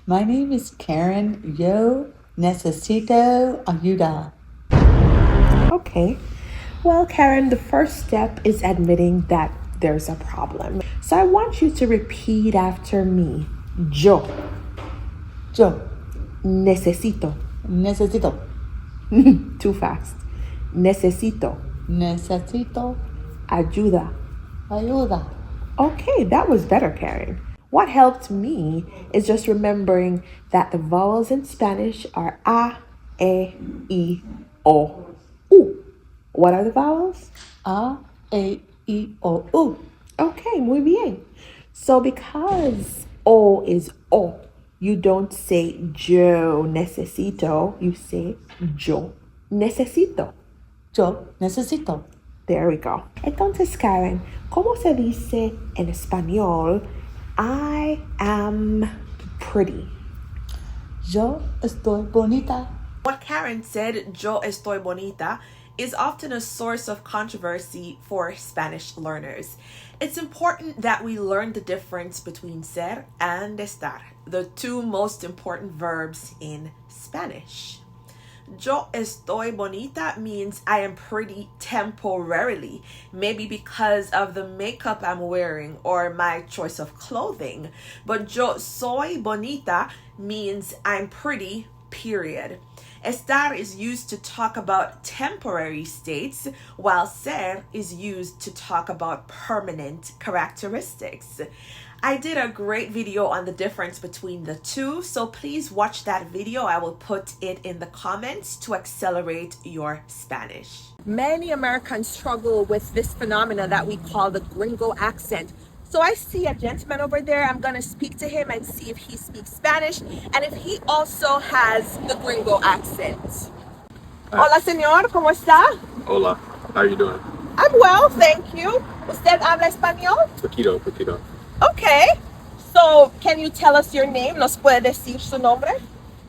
My name is Karen. Yo necesito ayuda. Okay. Well, Karen, the first step is admitting that there's a problem. So I want you to repeat after me. Yo necesito. Necesito. Too fast. Necesito ayuda. Ayuda. Okay, that was better, Karen. What helped me is just remembering that the vowels in Spanish are a, e, I, o, u. What are the vowels? A, E, I, O, U. Okay, muy bien. So because o is o, you don't say yo necesito, you say yo necesito. Yo necesito. There we go. Entonces, Karen, ¿cómo se dice en español I am pretty? Yo estoy bonita. What Karen said, yo estoy bonita, is often a source of controversy for Spanish learners. It's important that we learn the difference between ser and estar, the two most important verbs in Spanish. Yo estoy bonita means I am pretty temporarily, maybe because of the makeup I'm wearing or my choice of clothing. But yo soy bonita means I'm pretty, period. Estar is used to talk about temporary states, while ser is used to talk about permanent characteristics. I did a great video on the difference between the two, so please watch that video. I will put it in the comments to accelerate your Spanish. Many Americans struggle with this phenomena that we call the Gringo accent. So I see a gentleman over there. I'm going to speak to him and see if he speaks Spanish and if he also has the Gringo accent. Hola, señor. ¿Cómo está? Hola, how are you doing? I'm well, thank you. ¿Usted habla español? Poquito. Okay. So, can you tell us your name? ¿Nos puede decir su nombre?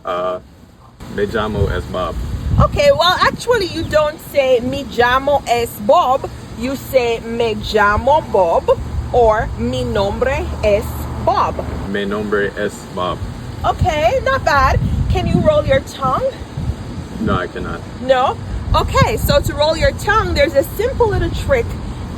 Me llamo es Bob. Okay, well, actually, you don't say mi llamo es Bob. You say me llamo Bob or mi nombre es Bob. Mi nombre es Bob. Okay, not bad. Can you roll your tongue? No, I cannot. No? Okay, so to roll your tongue, there's a simple little trick,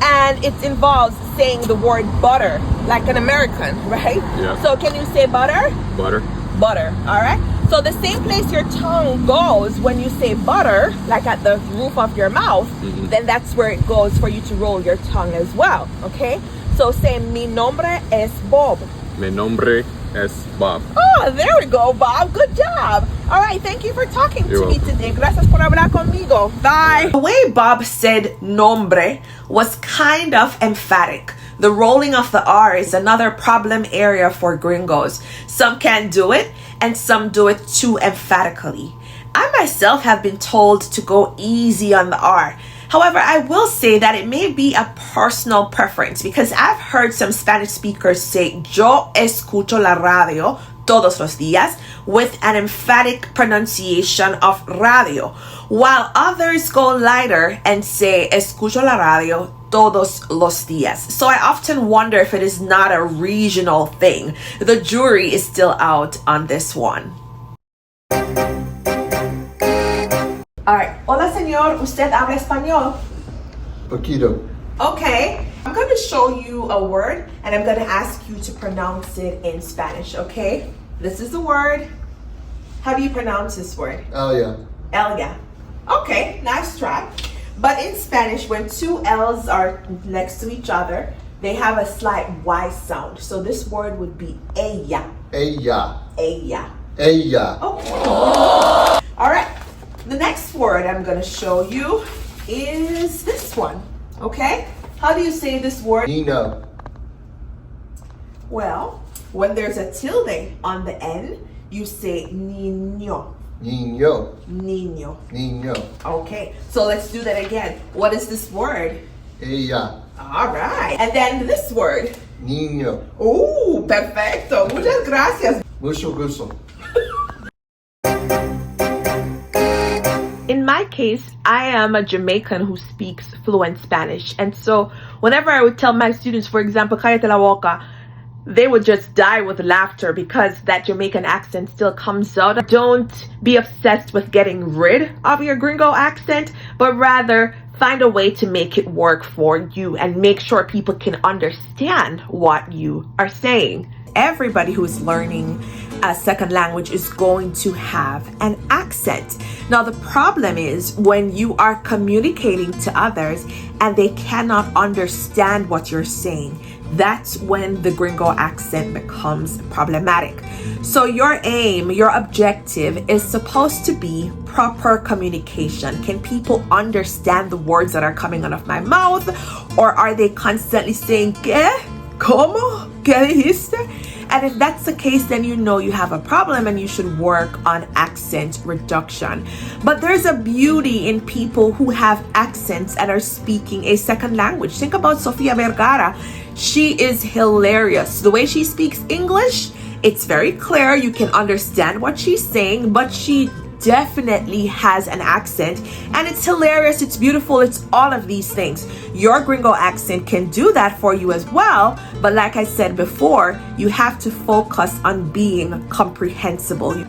and it involves saying the word butter, like an American, right? Yeah. So can you say butter? Butter. Butter, all right? So the same place your tongue goes when you say butter, like at the roof of your mouth, then that's where it goes for you to roll your tongue as well, okay? So say, mi nombre es Bob. Mi nombre es Bob. Oh, there we go, Bob. Good job. All right, thank you for talking to me today. Gracias por hablar conmigo. Bye. The way Bob said nombre was kind of emphatic. The rolling of the R is another problem area for gringos. Some can't do it, and some do it too emphatically. I myself have been told to go easy on the R. However, I will say that it may be a personal preference because I've heard some Spanish speakers say, yo escucho la radio todos los días with an emphatic pronunciation of radio, while others go lighter and say, escucho la radio todos los días. So I often wonder if it is not a regional thing. The jury is still out on this one. All right. Hola, señor. ¿Usted habla español? Poquito. Okay. I'm going to show you a word, and I'm going to ask you to pronounce it in Spanish, okay? This is the word. How do you pronounce this word? Elia. Elia. Okay, nice try. But in Spanish, when two L's are next to each other, they have a slight Y sound. So this word would be ella. Ella. Ella. Ella. Okay. All right. The next word I'm going to show you is this one, okay? How do you say this word? Nino. Well, when there's a tilde on the end, you say niño. Niño. Niño. Niño. Okay, so let's do that again. What is this word? Ella. All right. And then this word. Niño. Oh, perfecto. Muchas gracias. Mucho gusto. In my case, I am a Jamaican who speaks fluent Spanish. And so whenever I would tell my students, for example, cállate la boca, they would just die with laughter because that Jamaican accent still comes out. Don't be obsessed with getting rid of your Gringo accent, but rather find a way to make it work for you and make sure people can understand what you are saying. Everybody who is learning a second language is going to have an accent. Now, the problem is when you are communicating to others and they cannot understand what you're saying. That's when the Gringo accent becomes problematic. So your aim, your objective is supposed to be proper communication. Can people understand the words that are coming out of my mouth? Or are they constantly saying, ¿Qué? ¿Cómo? ¿Qué dijiste? And if that's the case, then you know you have a problem and you should work on accent reduction. But there's a beauty in people who have accents and are speaking a second language. Think about Sofia Vergara. She is hilarious. The way she speaks English, it's very clear. You can understand what she's saying, but she definitely has an accent and it's hilarious, it's beautiful, it's all of these things. Your Gringo accent can do that for you as well, but like I said before, you have to focus on being comprehensible.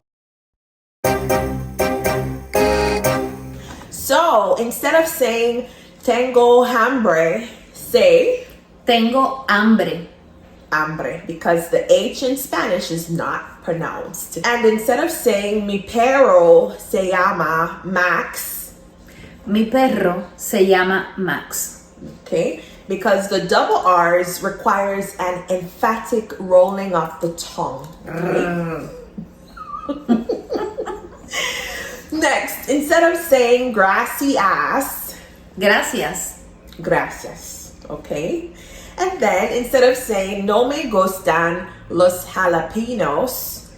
So instead of saying tengo hambre, say Tengo hambre. hambre, because the H in Spanish is not pronounced. And instead of saying mi perro se llama Max, Mi perro se llama Max. okay, because the double R's requires an emphatic rolling of the tongue. Okay? Next, instead of saying gracias, Gracias. gracias, okay? And then instead of saying no me gustan los jalapenos,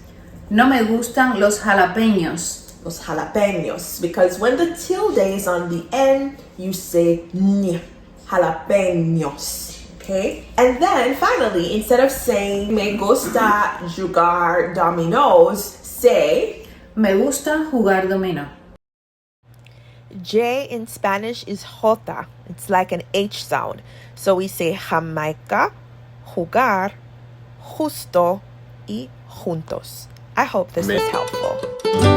No me gustan los jalapeños. los jalapenos, because when the tilde is on the end, you say ñ, jalapenos, okay? And then finally, instead of saying me gusta jugar dominos, say Me gusta jugar dominó. J in Spanish is J. It's like an H sound. So we say Jamaica, jugar, justo, y juntos. I hope this is helpful.